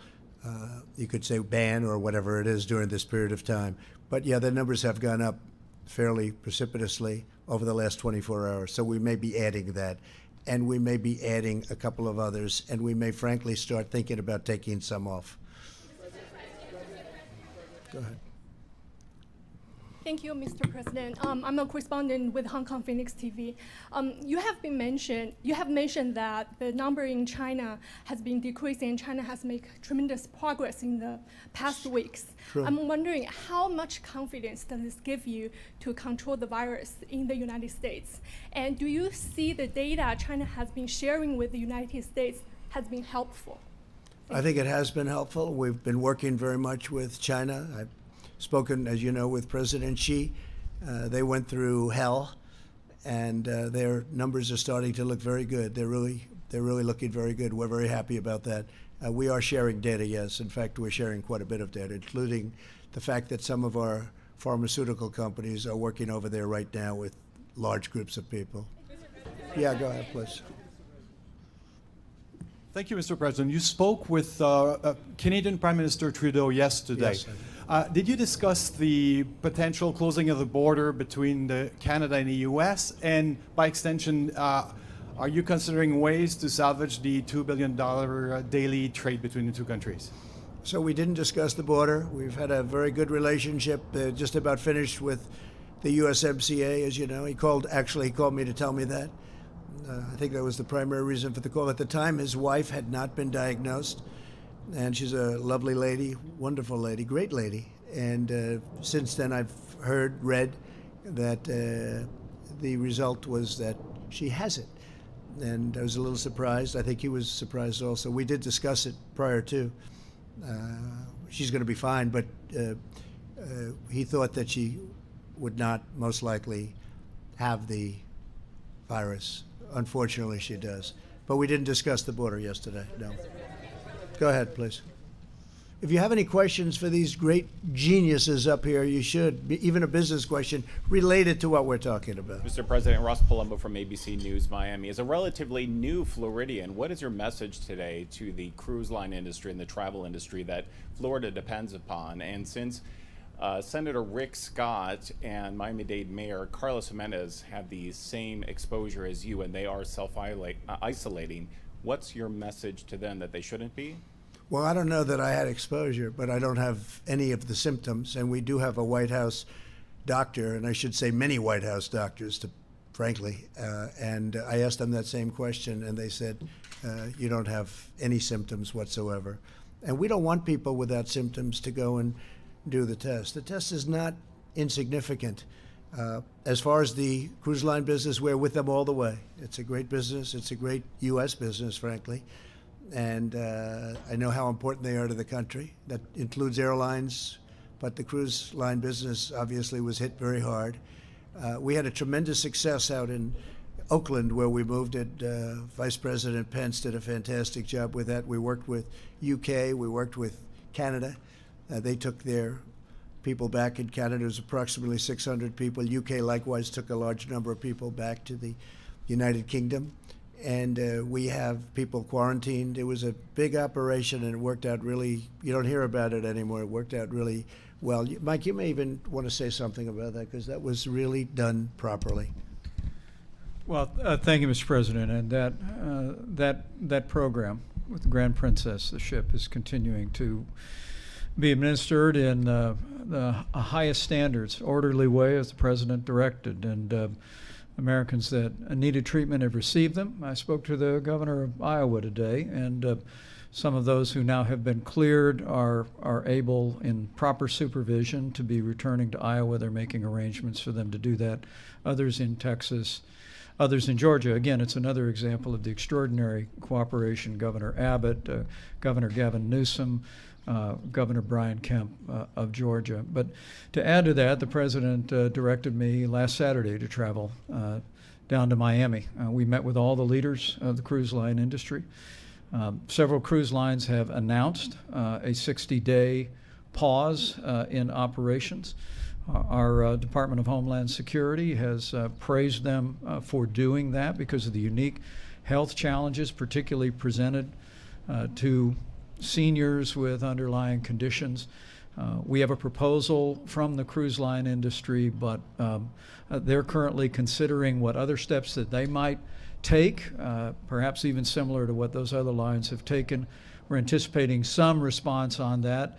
you could say, ban or whatever it is during this period of time. But yeah, the numbers have gone up fairly precipitously over the last 24 hours, so we may be adding that. And we may be adding a couple of others, and we may frankly start thinking about taking some off. Go ahead. Thank you, Mr. President. I'm a correspondent with Hong Kong Phoenix TV. You have mentioned that the number in China has been decreasing, and China has made tremendous progress in the past weeks. Sure. I'm wondering how much confidence does this give you to control the virus in the United States? And do you see the data China has been sharing with the United States has been helpful? I think it has been helpful. We've been working very much with China. I've spoken, as you know, with President Xi. They went through hell, and their numbers are starting to look very good. They're really looking very good. We're very happy about that. We are sharing data, yes. In fact, we're sharing quite a bit of data, including the fact that some of our pharmaceutical companies are working over there right now with large groups of people. Yeah, go ahead, please. Thank you, Mr. President. You spoke with Canadian Prime Minister Trudeau yesterday. Yes, did you discuss the potential closing of the border between Canada and the U.S.? And by extension, are you considering ways to salvage the $2 billion daily trade between the two countries? So we didn't discuss the border. We've had a very good relationship, just about finished with the USMCA, as you know. He called me to tell me that. I think that was the primary reason for the call. At the time, his wife had not been diagnosed, and she's a lovely lady, wonderful lady, great lady. And since then, I've read that the result was that she has it. And I was a little surprised. I think he was surprised also. We did discuss it prior to. She's going to be fine, but he thought that she would not most likely have the virus. Unfortunately, she does. But we didn't discuss the border yesterday, no. Go ahead, please. If you have any questions for these great geniuses up here, you should, even a business question related to what we're talking about. Mr. President, Ross Palumbo from ABC News Miami. As a relatively new Floridian, what is your message today to the cruise line industry and the travel industry that Florida depends upon? And since Senator Rick Scott and Miami-Dade Mayor Carlos Jimenez have the same exposure as you and they are self-isolating, what's your message to them that they shouldn't be? Well, I don't know that I had exposure, but I don't have any of the symptoms. And we do have a White House doctor, and I should say many White House doctors, frankly. And I asked them that same question, and they said, you don't have any symptoms whatsoever. And we don't want people without symptoms to go and do the test. The test is not insignificant. As far as the cruise line business, we're with them all the way. It's a great business. It's a great U.S. business, frankly. And I know how important they are to the country. That includes airlines, but the cruise line business obviously was hit very hard. We had a tremendous success out in Oakland where we moved it. Vice President Pence did a fantastic job with that. We worked with UK, we worked with Canada. They took their people back in Canada. It was approximately 600 people. UK likewise took a large number of people back to the United Kingdom. And we have people quarantined. It was a big operation, and it worked out really, you don't hear about it anymore. It worked out really well. Mike, you may even want to say something about that, because that was really done properly. Well, thank you, Mr. President. And that program with the Grand Princess, the ship, is continuing to be administered in the highest standards, orderly way, as the President directed. And Americans that needed treatment have received them. I spoke to the governor of Iowa today, and some of those who now have been cleared are able, in proper supervision, to be returning to Iowa. They're making arrangements for them to do that. Others in Texas, others in Georgia. Again, it's another example of the extraordinary cooperation. Governor Abbott, Governor Gavin Newsom, Governor Brian Kemp of Georgia. But to add to that, the President directed me last Saturday to travel down to Miami. We met with all the leaders of the cruise line industry. Several cruise lines have announced a 60-day pause in operations. Our Department of Homeland Security has praised them for doing that because of the unique health challenges, particularly presented to seniors with underlying conditions. We have a proposal from the cruise line industry, but they're currently considering what other steps that they might take, perhaps even similar to what those other lines have taken. We're anticipating some response on that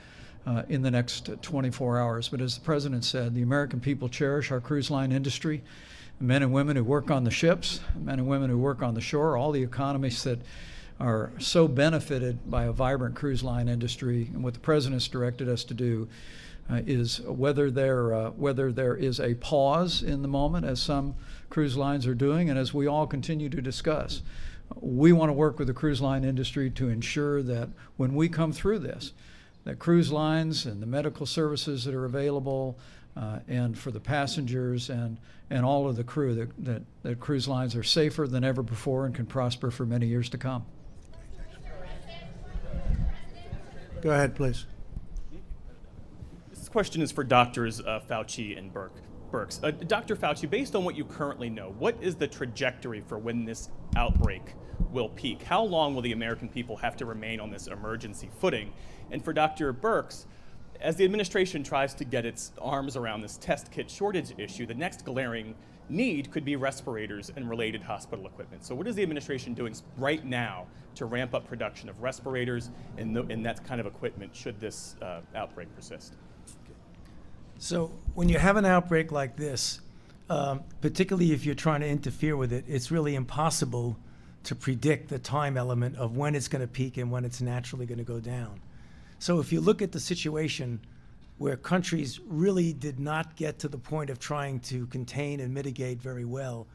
in the next 24 hours. But as the President said, the American people cherish our cruise line industry, the men and women who work on the ships, the men and women who work on the shore, all the economies that are so benefited by a vibrant cruise line industry. And what the President's directed us to do is whether there is a pause in the moment, as some cruise lines are doing, and as we all continue to discuss, we want to work with the cruise line industry to ensure that when we come through this, that cruise lines and the medical services that are available and for the passengers and all of the crew, that cruise lines are safer than ever before and can prosper for many years to come. Go ahead, please. This question is for Doctors Fauci and Birx. Dr. Fauci, based on what you currently know, what is the trajectory for when this outbreak will peak? How long will the American people have to remain on this emergency footing? And for Dr. Birx, as the administration tries to get its arms around this test kit shortage issue, the next glaring need could be respirators and related hospital equipment. So what is the administration doing right now to ramp up production of respirators and that kind of equipment should this outbreak persist? So when you have an outbreak like this, particularly if you're trying to interfere with it, it's really impossible to predict the time element of when it's going to peak and when it's naturally going to go down. So if you look at the situation where countries really did not get to the point of trying to contain and mitigate very well,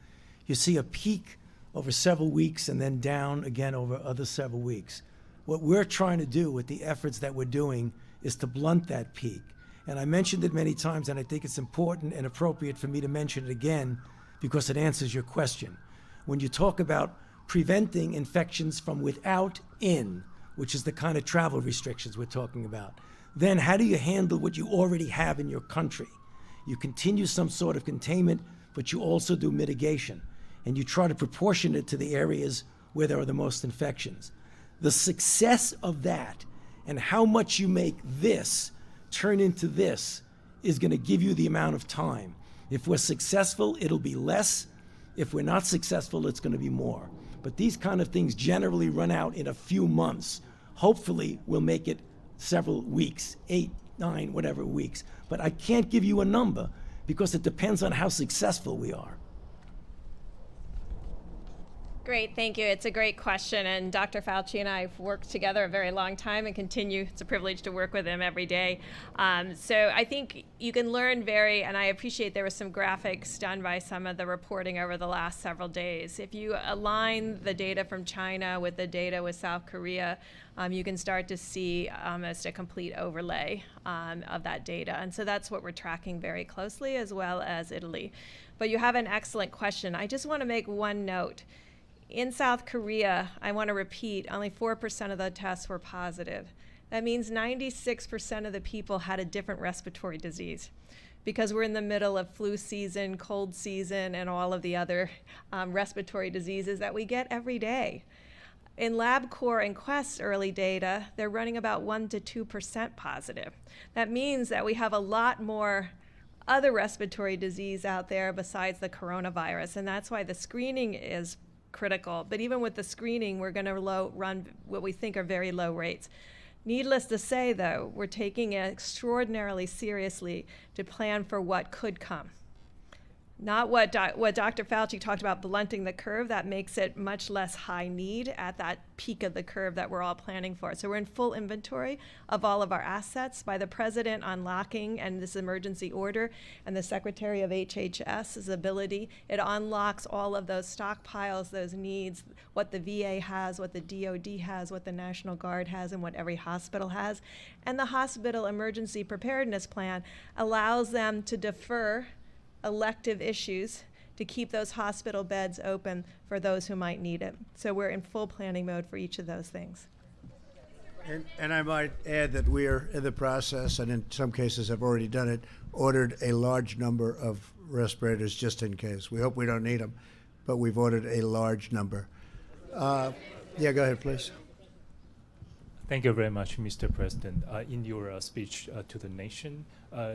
you see a peak over several weeks and then down again over other several weeks. What we're trying to do with the efforts that we're doing is to blunt that peak. And I mentioned it many times, and I think it's important and appropriate for me to mention it again because it answers your question. When you talk about preventing infections from without in, which is the kind of travel restrictions we're talking about, then how do you handle what you already have in your country? You continue some sort of containment, but you also do mitigation. And you try to proportion it to the areas where there are the most infections. The success of that and how much you make this turn into this is going to give you the amount of time. If we're successful, it'll be less. If we're not successful, it's going to be more. But these kind of things generally run out in a few months. Hopefully, we'll make it several weeks, 8, 9, whatever weeks. But I can't give you a number because it depends on how successful we are. Great, thank you. It's a great question, and Dr. Fauci and I have worked together a very long time and continue. It's a privilege to work with him every day. So I think you can learn and I appreciate there were some graphics done by some of the reporting over the last several days. If you align the data from China with the data with South Korea, you can start to see almost a complete overlay of that data. And so that's what we're tracking very closely, as well as Italy. But you have an excellent question. I just want to make one note. In South Korea, I want to repeat, only 4% of the tests were positive. That means 96% of the people had a different respiratory disease. because we're in the middle of flu season, cold season, and all of the other respiratory diseases that we get every day. In LabCorp and Quest's early data, they're running about 1% to 2% positive. That means that we have a lot more other respiratory disease out there besides the coronavirus, and that's why the screening is critical. But even with the screening, we're going to run what we think are very low rates. Needless to say, though, we're taking it extraordinarily seriously to plan for what could come. Not what Dr. Fauci talked about, blunting the curve. That makes it much less high need at that peak of the curve that we're all planning for. So we're in full inventory of all of our assets by the president unlocking and this emergency order and the Secretary of HHS's ability. It unlocks all of those stockpiles, those needs, what the VA has, what the DOD has, what the National Guard has, and what every hospital has. And the hospital emergency preparedness plan allows them to defer elective issues to keep those hospital beds open for those who might need it. So we're in full planning mode for each of those things. And I might add that we are in the process, and in some cases have already done it, ordered a large number of respirators just in case. We hope we don't need them, but we've ordered a large number. Yeah, go ahead, please. Thank you very much, Mr. President. In your speech to the nation,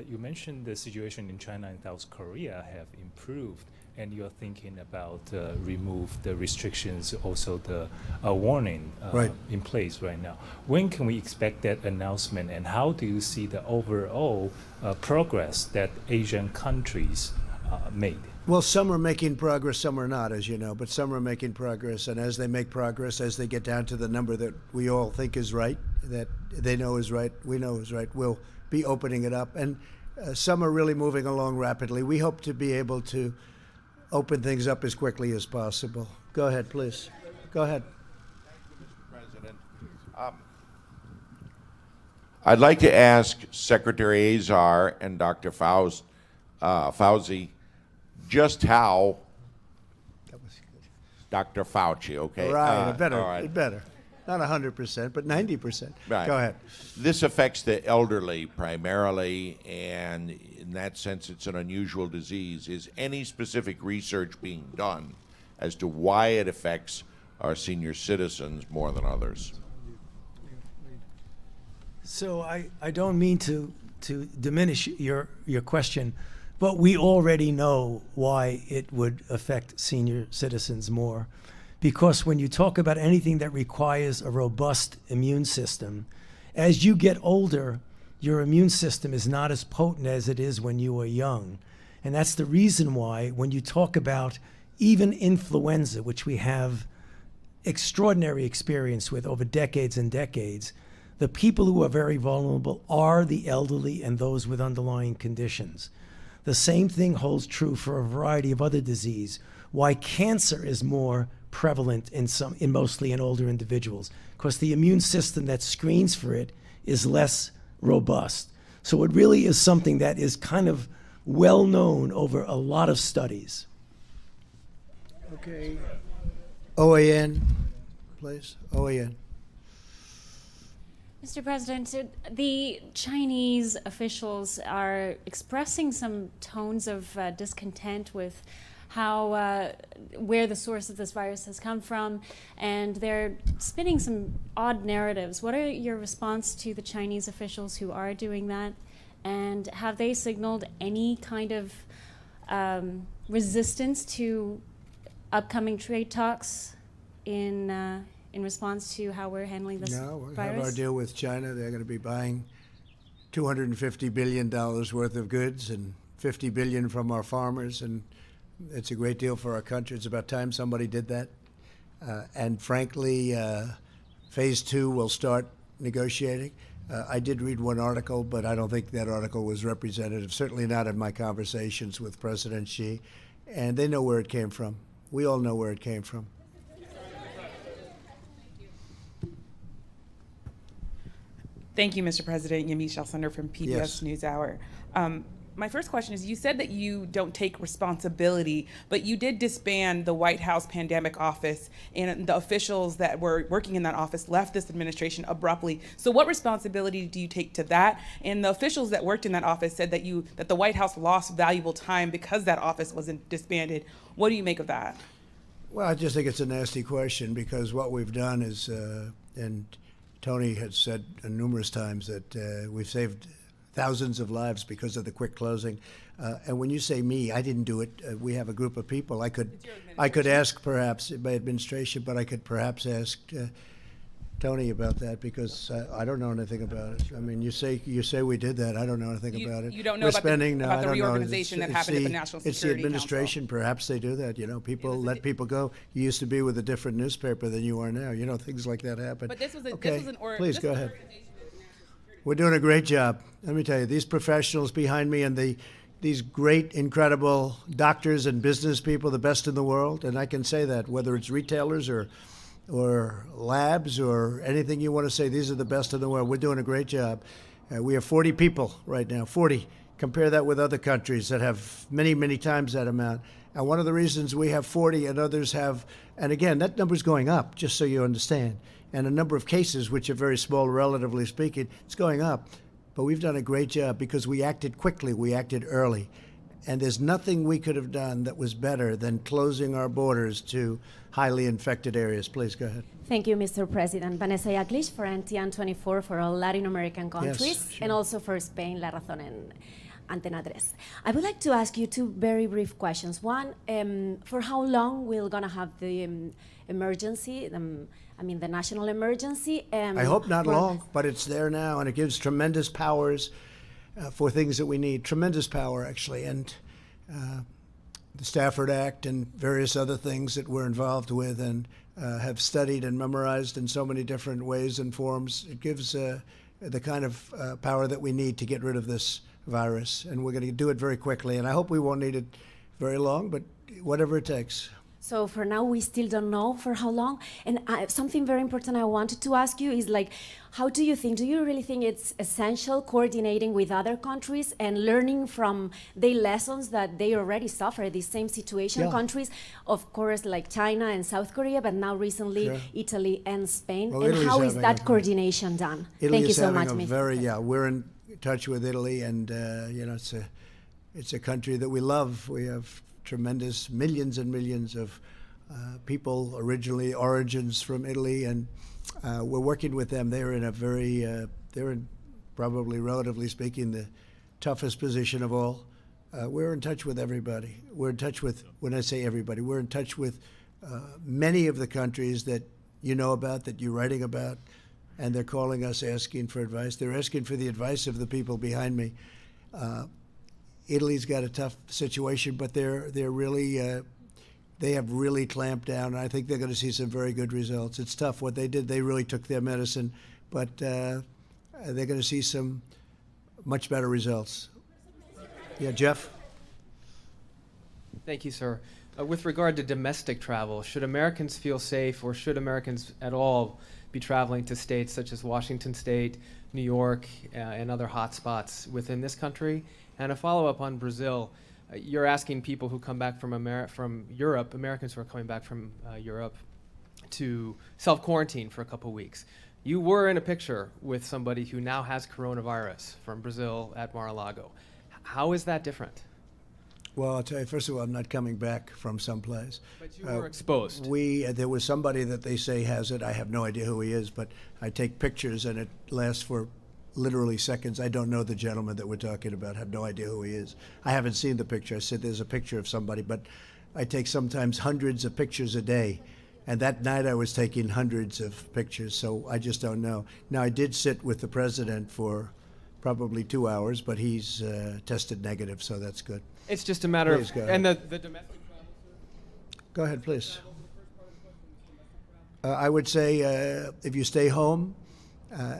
you mentioned the situation in China and South Korea have improved, and you're thinking about remove the restrictions, also the warning Right. in place right now. When can we expect that announcement, and how do you see the overall progress that Asian countries made? Well, some are making progress, some are not, as you know, but some are making progress. And as they make progress, as they get down to the number that we all think is right, that they know is right, we know is right, we'll be opening it up. And some are really moving along rapidly. We hope to be able to open things up as quickly as possible. Go ahead, please. Go ahead. President, I'd like to ask Secretary Azar and Dr. Fauci just how Dr. Fauci, okay? Right, it better, all right. it better. Not 100%, but 90%. Right. Go ahead. This affects the elderly primarily, and in that sense, it's an unusual disease. Is any specific research being done as to why it affects our senior citizens more than others? So I don't mean to diminish your question, but we already know why it would affect senior citizens more. Because when you talk about anything that requires a robust immune system, as you get older, your immune system is not as potent as it is when you were young. And that's the reason why when you talk about even influenza, which we have extraordinary experience with over decades and decades, the people who are very vulnerable are the elderly and those with underlying conditions. The same thing holds true for a variety of other disease. Why cancer is more prevalent in mostly in older individuals, because the immune system that screens for it is less robust. So it really is something that is kind of well known over a lot of studies. Okay. OAN, please. OAN. Mr. President, so the Chinese officials are expressing some tones of discontent with how where the source of this virus has come from, and they're spinning some odd narratives. What are your response to the Chinese officials who are doing that, and have they signaled any kind of resistance to upcoming trade talks in response to how we're handling this No, we virus? have our deal with China. They're going to be buying $250 billion worth of goods and $50 billion from our farmers, and it's a great deal for our country. It's about time somebody did that. And frankly, phase 2 will start negotiating. I did read one article, but I don't think that article was representative, certainly not in my conversations with President Xi. And they know where it came from. We all know where it came from. Thank you, Mr. President. Yamiche Alcindor from PBS Yes. NewsHour. my first question is, you said that you don't take responsibility, but you did disband the White House Pandemic Office, and the officials that were working in that office left this administration abruptly. So what responsibility do you take to that? And the officials that worked in that office said that the White House lost valuable time because that office wasn't disbanded. What do you make of that? Well, I just think it's a nasty question, because what we've done is, and Tony has said numerous times that we've saved thousands of lives because of the quick closing. And when you say me, I didn't do it. We have a group of people. I could ask perhaps my administration, but I could perhaps ask Tony about that, because I don't know anything about it. I mean, you say we did that. I don't know anything about it. You don't know We're about spending, the I don't know. reorganization that happened at the National Security It's the administration. Council. Perhaps they do that. You know, people let people go. You used to be with a different newspaper than you are now. You know, things like that happen. But this was Okay, an please go ahead. We're doing a great job. Let me tell you, these professionals behind me and these great, incredible doctors and business people, the best in the world, and I can say that, whether it's retailers or labs or anything you want to say, these are the best in the world. We're doing a great job. We have 40 people right now, 40. Compare that with other countries that have many, many times that amount. And one of the reasons we have 40 and others have, and again, that number's going up, just so you understand. And a number of cases, which are very small, relatively speaking, it's going up. But we've done a great job because we acted quickly, we acted early. And there's nothing we could have done that was better than closing our borders to highly infected areas. Please go ahead. Thank you, Mr. President. Vanessa Yaklich for NTN24 for all Latin American countries, sure. and also for Spain, La Razón and Antena 3. I would like to ask you two very brief questions. One, for how long we're going to have the emergency, the national emergency? I hope not long, but it's there now, and it gives tremendous powers for things that we need. Tremendous power, actually. And the Stafford Act and various other things that we're involved with and have studied and memorized in so many different ways and forms, it gives the kind of power that we need to get rid of this virus. And we're going to do it very quickly. And I hope we won't need it very long, but whatever it takes. So for now, we still don't know for how long. And something very important I wanted to ask you is, like, how do you really think it's essential coordinating with other countries and learning from their lessons that they already suffer the same situation? Yeah. Countries, of course, like China and South Korea, but now recently Sure. Italy and Spain. Well, and Italy's how is having that a- coordination done? Italy Thank you is so having much, a Mr. yeah, we're in touch with Italy, and it's a country that we love. We have tremendous millions and millions of people, origins from Italy, and we're working with them. They're in they're in probably, relatively speaking, the toughest position of all. We're in touch with everybody. We're in touch with, when I say everybody, we're in touch with many of the countries that you know about, that you're writing about, and they're calling us asking for advice. They're asking for the advice of the people behind me. Italy's got a tough situation, but they're really they have really clamped down, and I think they're going to see some very good results. It's tough what they did. They really took their medicine, but they're going to see some much better results. Yeah, Jeff? Thank you, sir. With regard to domestic travel, should Americans feel safe, or should Americans at all be traveling to states such as Washington State, New York, and other hot spots within this country? And a follow-up on Brazil. You're asking people who come back from Europe, Americans who are coming back from Europe, to self-quarantine for a couple weeks. You were in a picture with somebody who now has coronavirus from Brazil at Mar-a-Lago. How is that different? Well, I'll tell you, first of all, I'm not coming back from someplace. But you were exposed. There was somebody that they say has it. I have no idea who he is, but I take pictures, and it lasts for literally seconds. I don't know the gentleman that we're talking about. I have no idea who he is. I haven't seen the picture. I said there's a picture of somebody, but I take sometimes hundreds of pictures a day. And that night I was taking hundreds of pictures, so I just don't know. Now, I did sit with the president for probably 2 hours, but he's tested negative, so that's good. It's just a matter Please of... go ahead. And the domestic travel, sir? Go ahead, please. I would say if you stay home,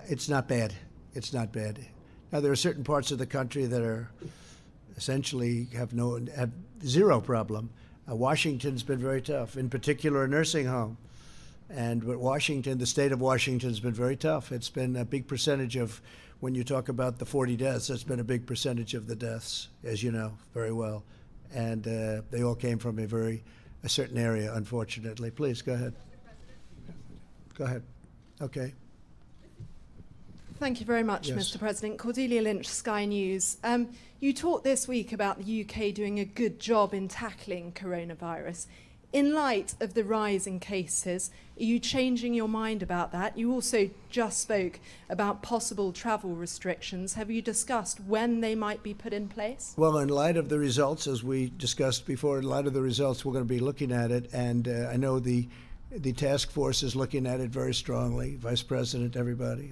it's not bad. It's not bad. Now, there are certain parts of the country that are essentially have zero problem. Washington's been very tough, in particular a nursing home. But Washington, the state of Washington, has been very tough. It's been a big percentage of when you talk about the 40 deaths, that's been a big percentage of the deaths, as you know very well. And they all came from a certain area, unfortunately. Please, go ahead. Go ahead. Okay. Thank you very much, Yes. Mr. President. Cordelia Lynch, Sky News. You talked this week about the UK doing a good job in tackling coronavirus. In light of the rise in cases, are you changing your mind about that? You also just spoke about possible travel restrictions. Have you discussed when they might be put in place? Well, in light of the results, as we discussed before, in light of the results, we're going to be looking at it. And I know the task force is looking at it very strongly. Vice President, everybody.